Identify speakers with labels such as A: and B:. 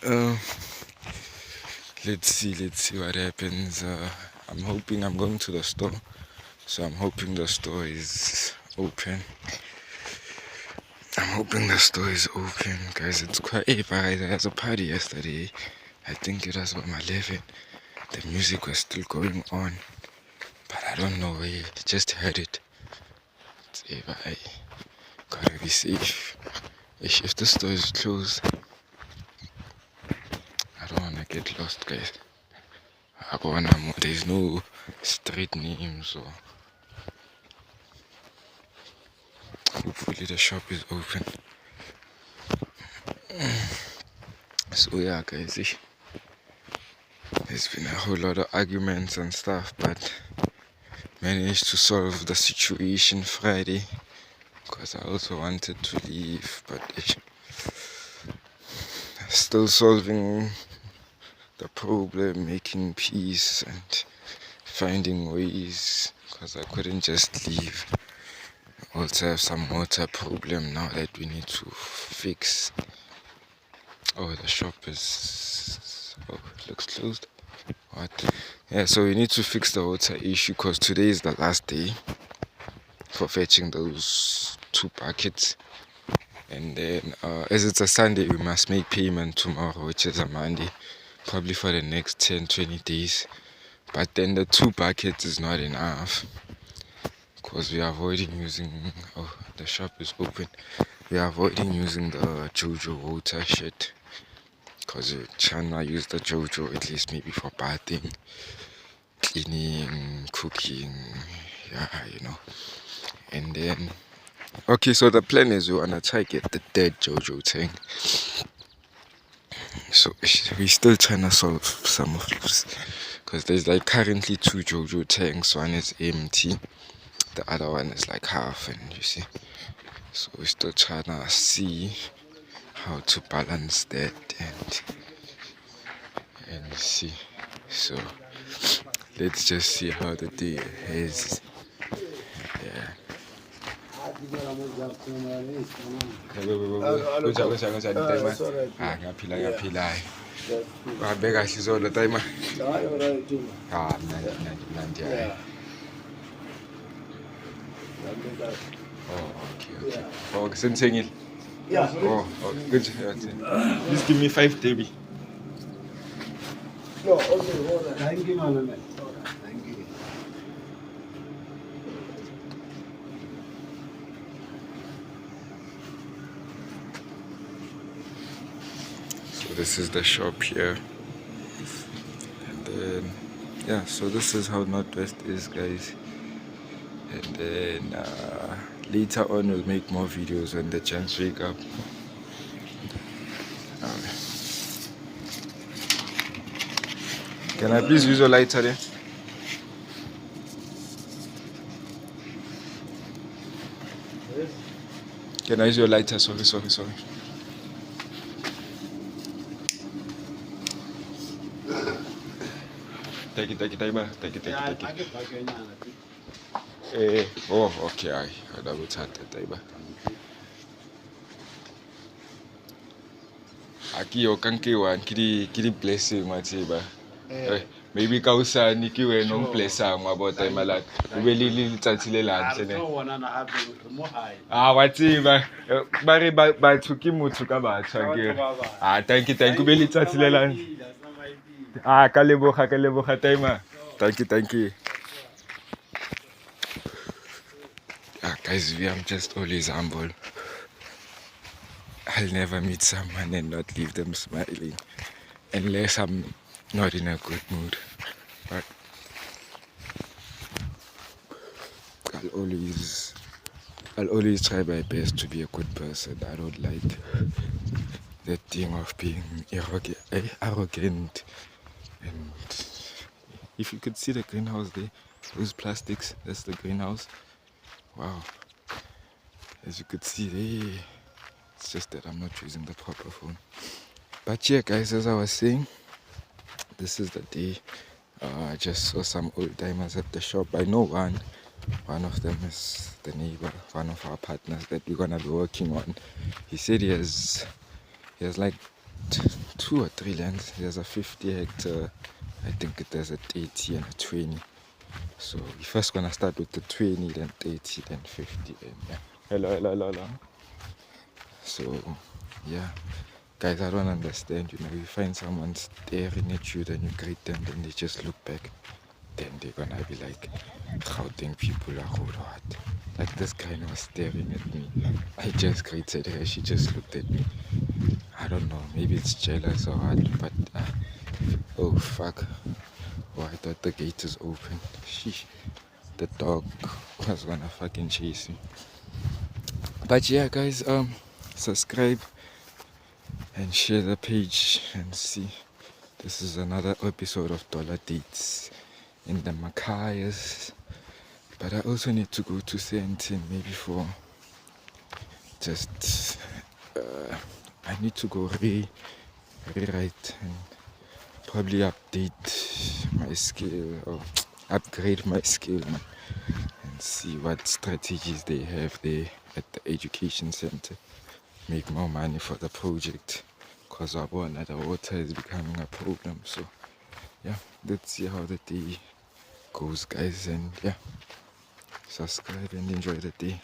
A: Uh, let's see what happens. I'm hoping I'm going to the store, so I'm hoping the store is open. Guys. It's quite. Hey, guys, I had a party yesterday. I think it was about 11. The music was still going on, but I don't know where. I just heard it. Hey, I gotta be safe. If the store is closed, I don't wanna get lost, guys. There's no street names or. Hopefully the shop is open. So yeah, guys, there's been a whole lot of arguments and stuff, but managed to solve the situation Friday, because I also wanted to leave, but still solving the problem, making peace and finding ways, because I couldn't just leave. Also have some water problem now that we need to fix. Oh, the shop is... oh, it looks closed. What? Yeah, so we need to fix the water issue, because today is the last day for fetching those 2 buckets. And then, as it's a Sunday, we must make payment tomorrow, which is a Monday, probably for the next 10-20 days. But then the 2 buckets is not enough, because we are avoiding using... oh, the shop is open. We are avoiding using the JoJo water shit, because we're trying to use the JoJo at least maybe for bathing, cleaning, cooking, yeah, you know. And then, okay, so the plan is we wanna try get the dead JoJo tank. So we still trying to solve some of those, because there's like currently 2 JoJo tanks. One is empty, the other one is like half, and you see. So we're still trying to see how to balance that and see. So let's just see how the day is. Yeah. Ngaphila wabeka sizolo time. Mnandi. Oh, okay. Oh, sensingile. Yeah. Oh, good. Just give me 5 Debbie. No, okay, hold on. Thank you, man. Thank you. So this is the shop here. And then, yeah, so this is how Northwest is, guys. And then later on we'll make more videos when the chance wake up. Can I please use your lighter there? Can I use your lighter? Sorry. Take it. Oh, okay, I double tap that table. Aki Kunokwakhiwa kiri blessing matiba. Maybe kausa nikiwe non blessa ngwabo time la ube le letsatsi le lantse watiba ba thuki motho ka batshwa ke thank you ube letsatsi le lantse ka leboga time. Thank you. Guys, I'm just always humble. I'll never meet someone and not leave them smiling, unless I'm not in a good mood. But I'll always try my best to be a good person. I don't like that thing of being arrogant. And if you could see the greenhouse there, those plastics, that's the greenhouse. Wow. As you could see there, it's just that I'm not using the proper phone. But yeah, guys, as I was saying, this is the day. I just saw some old timers at the shop. I know one of them is the neighbor, one of our partners that we're gonna be working on. He said he has like 2 or 3 lands. There's a 50 hectare, I think there's a 30 and a 20. So we're first gonna start with the 20, then 30, then 50, and yeah. Hello. So yeah, guys, I don't understand. You find someone staring at you, then you greet them, then they just look back. Then they're gonna be like, how think people are rude or what? Like this guy was staring at me. I just greeted her, she just looked at me. I don't know, maybe it's jealous or what, but oh fuck. Oh, I thought the gate is open. Sheesh. The dog was gonna fucking chase me. But yeah, guys, subscribe and share the page and see. This is another episode of Dollar Dates in the Macayas. But I also need to go to Sentin maybe for just I need to go rewrite and probably update my skill or upgrade my skill and see what strategies they have there at the education center. Make more money for the project, because I want that the water is becoming a problem. So yeah, let's see how the day goes, guys, and yeah, subscribe and enjoy the day.